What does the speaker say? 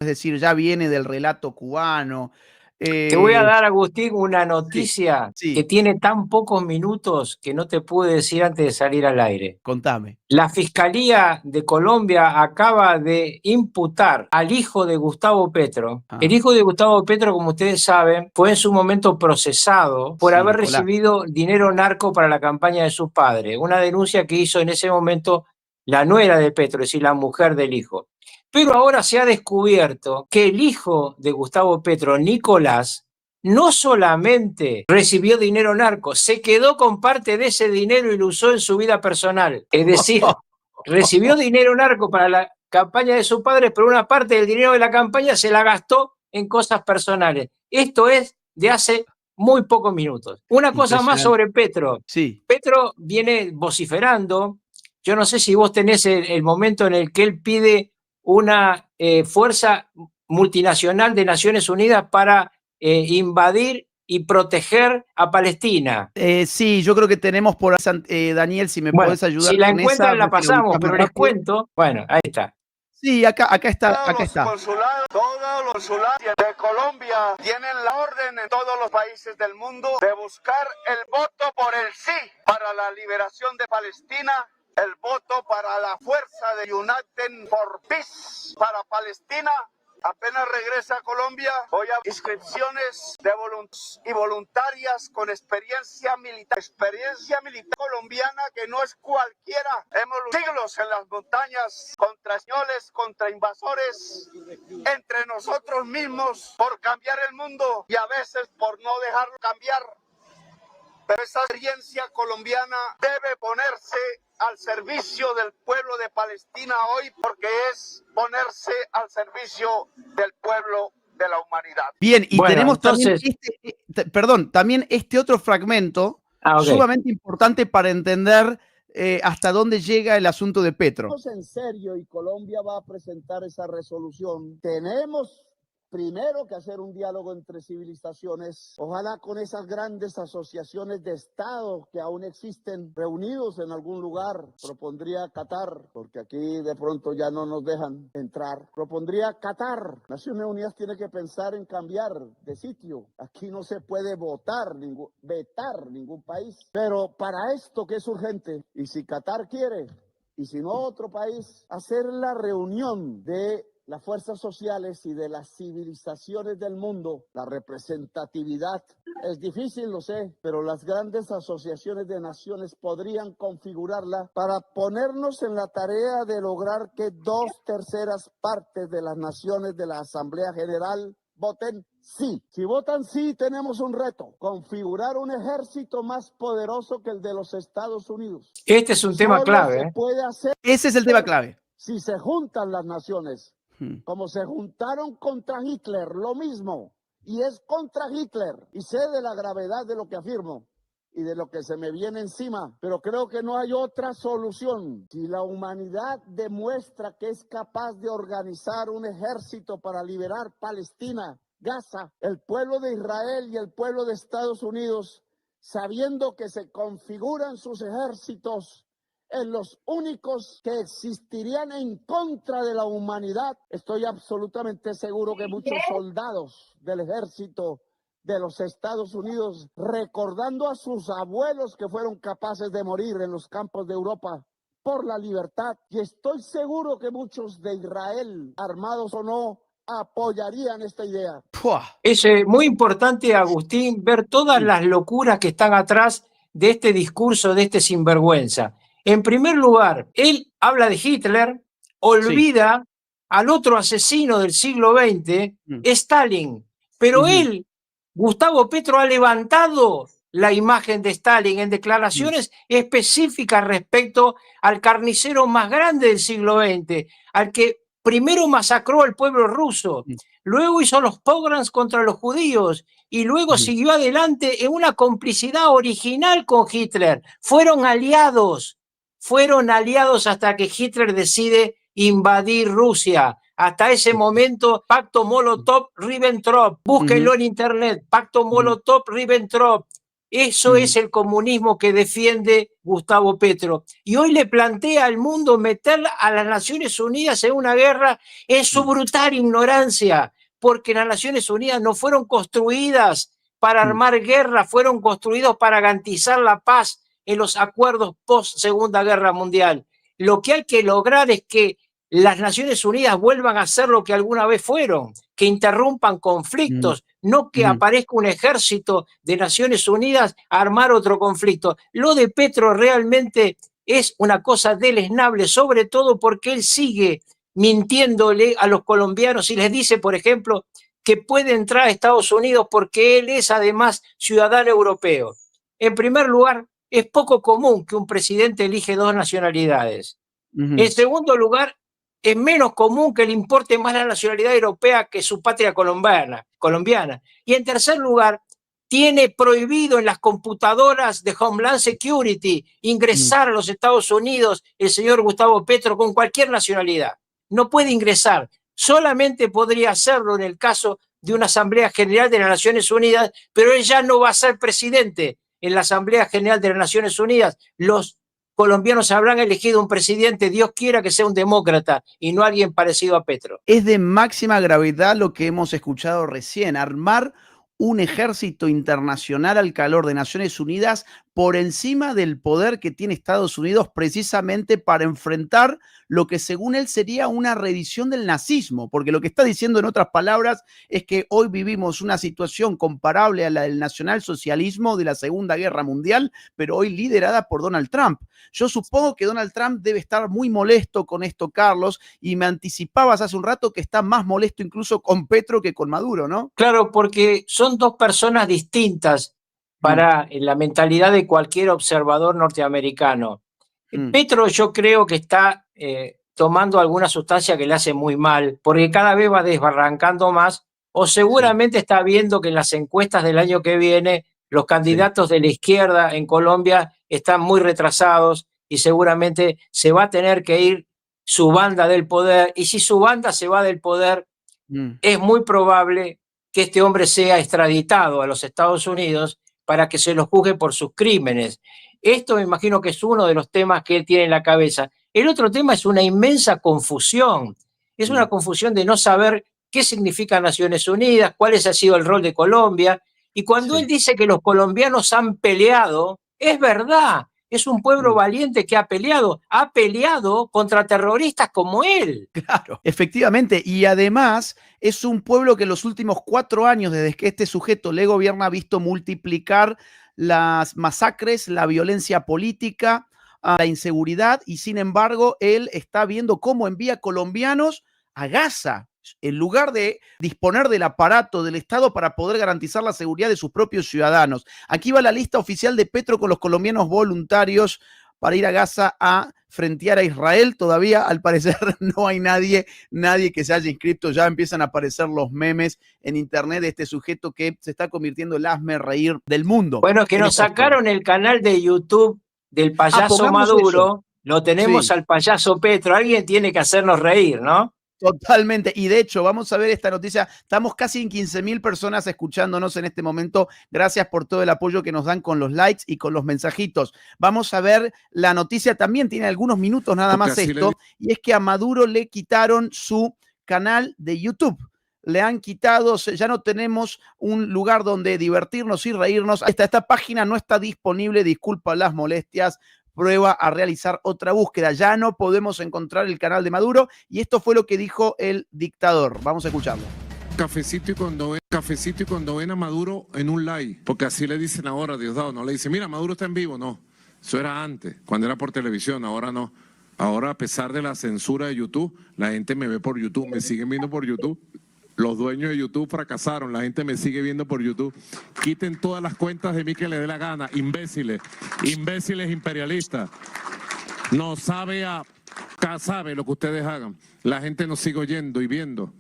es decir, ya viene del relato cubano. Te voy a dar, Agustín, una Sí, noticia que sí, tiene tan pocos minutos que no te pude decir antes de salir al aire. contame. La Fiscalía de Colombia acaba de imputar al hijo de Gustavo Petro. El hijo de Gustavo Petro, como ustedes saben, fue en su momento procesado por Sí, haber Nicolás. recibido dinero narco para la campaña de su padre. Una denuncia que hizo en ese momento la nuera de Petro, es decir, la mujer del hijo. Pero ahora se ha descubierto que el hijo de Gustavo Petro, Nicolás, no solamente recibió dinero narco, se quedó con parte de ese dinero y lo usó en su vida personal. Es decir, recibió dinero narco para la campaña de su padre, pero una parte del dinero de la campaña se la gastó en cosas personales. Esto es de hace muy pocos minutos. Una cosa más Impresionante. sobre Petro. Sí. Petro viene vociferando. Yo no sé si vos tenés el momento en el que él pide una fuerza multinacional de Naciones Unidas para invadir y proteger a Palestina. Sí, yo creo que tenemos por ahí, Daniel, si me Bueno, podés ayudar si la con esa, a encuentran la ver si la pasamos, ubicás más pero les rápido. cuento. Bueno, ahí está. Sí, acá está, Todos acá los está. consulados, todos los consulados de Colombia tienen la orden en todos los países del mundo de buscar el voto por el sí para la liberación de Palestina, el voto para la fuerza de United for Peace para Palestina. Apenas regresa a Colombia, voy a inscripciones de voluntarias con experiencia militar colombiana que no es cualquiera. Hemos luchado siglos en las montañas contra españoles, contra invasores, entre nosotros mismos por cambiar el mundo y a veces por no dejarlo cambiar. Pero esa experiencia colombiana debe ponerse al servicio del pueblo de Palestina hoy, porque es ponerse al servicio del pueblo de la humanidad. Bien, y Bueno, tenemos entonces, también también este otro fragmento okay. sumamente importante para entender hasta dónde llega el asunto de Petro. En serio, y Colombia va a presentar esa resolución. Tenemos primero que hacer un diálogo entre civilizaciones, ojalá con esas grandes asociaciones de Estado que aún existen reunidos en algún lugar. Propondría Qatar, porque aquí de pronto ya no nos dejan entrar. Propondría Qatar. Naciones Unidas tiene que pensar en cambiar de sitio. Aquí no se puede vetar ningún país. Pero para esto que es urgente, y si Qatar quiere, y si no otro país, hacer la reunión de las fuerzas sociales y de las civilizaciones del mundo, la representatividad. Es difícil, lo sé, pero las grandes asociaciones de naciones podrían configurarla para ponernos en la tarea de lograr que 2/3 partes de las naciones de la Asamblea General voten sí. Si votan sí, tenemos un reto: configurar un ejército más poderoso que el de los Estados Unidos. Este es un tema clave. Se puede hacer. Ese es el tema clave. Si se juntan las naciones, como se juntaron contra Hitler, lo mismo, y es contra Hitler, y sé de la gravedad de lo que afirmo y de lo que se me viene encima, pero creo que no hay otra solución. Si la humanidad demuestra que es capaz de organizar un ejército para liberar Palestina, Gaza, el pueblo de Israel y el pueblo de Estados Unidos, sabiendo que se configuran sus ejércitos en los únicos que existirían en contra de la humanidad, estoy absolutamente seguro que muchos soldados del ejército de los Estados Unidos, recordando a sus abuelos que fueron capaces de morir en los campos de Europa por la libertad, y estoy seguro que muchos de Israel, armados o no, apoyarían esta idea. Es muy importante, Agustín, ver todas las locuras que están atrás de este discurso de este sinvergüenza. En primer lugar, él habla de Hitler, olvida al otro asesino del siglo XX, Stalin. Pero él, Gustavo Petro, ha levantado la imagen de Stalin en declaraciones específicas respecto al carnicero más grande del siglo XX, al que primero masacró al pueblo ruso, luego hizo los pogroms contra los judíos y luego siguió adelante en una complicidad original con Hitler. Fueron aliados hasta que Hitler decide invadir Rusia. Hasta ese momento, pacto Molotov-Ribbentrop. Búsquenlo en internet, pacto Molotov-Ribbentrop. Eso es el comunismo que defiende Gustavo Petro. Y hoy le plantea al mundo meter a las Naciones Unidas en una guerra en su brutal ignorancia, porque las Naciones Unidas no fueron construidas para armar guerra, fueron construidos para garantizar la paz en los acuerdos post-Segunda Guerra Mundial. Lo que hay que lograr es que las Naciones Unidas vuelvan a ser lo que alguna vez fueron, que interrumpan conflictos, no que aparezca un ejército de Naciones Unidas a armar otro conflicto. Lo de Petro realmente es una cosa deleznable, sobre todo porque él sigue mintiéndole a los colombianos y les dice, por ejemplo, que puede entrar a Estados Unidos porque él es además ciudadano europeo. En primer lugar, es poco común que un presidente elige 2 nacionalidades. En segundo lugar, es menos común que le importe más la nacionalidad europea que su patria colombiana. Y en tercer lugar, tiene prohibido en las computadoras de Homeland Security ingresar a los Estados Unidos el señor Gustavo Petro con cualquier nacionalidad. No puede ingresar. Solamente podría hacerlo en el caso de una Asamblea General de las Naciones Unidas, pero él ya no va a ser presidente en la Asamblea General de las Naciones Unidas. Los colombianos habrán elegido un presidente, Dios quiera que sea un demócrata y no alguien parecido a Petro. Es de máxima gravedad lo que hemos escuchado recién, armar un ejército internacional al calor de Naciones Unidas por encima del poder que tiene Estados Unidos precisamente para enfrentar lo que según él sería una reedición del nazismo, porque lo que está diciendo en otras palabras es que hoy vivimos una situación comparable a la del nacionalsocialismo de la Segunda Guerra Mundial, pero hoy liderada por Donald Trump. Yo supongo que Donald Trump debe estar muy molesto con esto, Carlos, y me anticipabas hace un rato que está más molesto incluso con Petro que con Maduro, ¿no? Claro, porque son 2 personas distintas para la mentalidad de cualquier observador norteamericano. Petro yo creo que está tomando alguna sustancia que le hace muy mal, porque cada vez va desbarrancando más, o seguramente está viendo que en las encuestas del año que viene los candidatos de la izquierda en Colombia están muy retrasados y seguramente se va a tener que ir su banda del poder, y si su banda se va del poder, es muy probable que este hombre sea extraditado a los Estados Unidos para que se lo juzgue por sus crímenes. Esto me imagino que es uno de los temas que él tiene en la cabeza. El otro tema es una inmensa confusión. Es una confusión de no saber qué significa Naciones Unidas, cuál ha sido el rol de Colombia. Y cuando él dice que los colombianos han peleado, es verdad. Es un pueblo valiente que ha peleado contra terroristas como él. Claro, efectivamente. Y además es un pueblo que en los últimos 4 años, desde que este sujeto le gobierna, ha visto multiplicar las masacres, la violencia política, la inseguridad, y sin embargo él está viendo cómo envía colombianos a Gaza, en lugar de disponer del aparato del Estado para poder garantizar la seguridad de sus propios ciudadanos. Aquí va la lista oficial de Petro con los colombianos voluntarios para ir a Gaza a frentear a Israel. Todavía, al parecer, no hay nadie que se haya inscrito. Ya empiezan a aparecer los memes en internet de este sujeto que se está convirtiendo en el hazme-reír del mundo. Bueno, que nos sacaron el canal de YouTube del payaso Maduro, eso. Lo tenemos al payaso Petro. Alguien tiene que hacernos reír, ¿no? Totalmente. Y de hecho, vamos a ver esta noticia. Estamos casi en 15.000 personas escuchándonos en este momento. Gracias por todo el apoyo que nos dan con los likes y con los mensajitos. Vamos a ver la noticia. También tiene algunos minutos nada más esto. Y es que a Maduro le quitaron su canal de YouTube. Le han quitado, ya no tenemos un lugar donde divertirnos y reírnos. Esta página no está disponible, disculpa las molestias. Prueba a realizar otra búsqueda. Ya no podemos encontrar el canal de Maduro y esto fue lo que dijo el dictador. Vamos a escucharlo. Cafecito y cuando ven a Maduro en un live, porque así le dicen ahora, Diosdado, no le dicen, mira, Maduro está en vivo, no. Eso era antes, cuando era por televisión, ahora no. Ahora, a pesar de la censura de YouTube, la gente me ve por YouTube, me siguen viendo por YouTube. Los dueños de YouTube fracasaron, la gente me sigue viendo por YouTube. Quiten todas las cuentas de mí que les dé la gana, imbéciles imperialistas. No sabe lo que ustedes hagan. La gente nos sigue oyendo y viendo.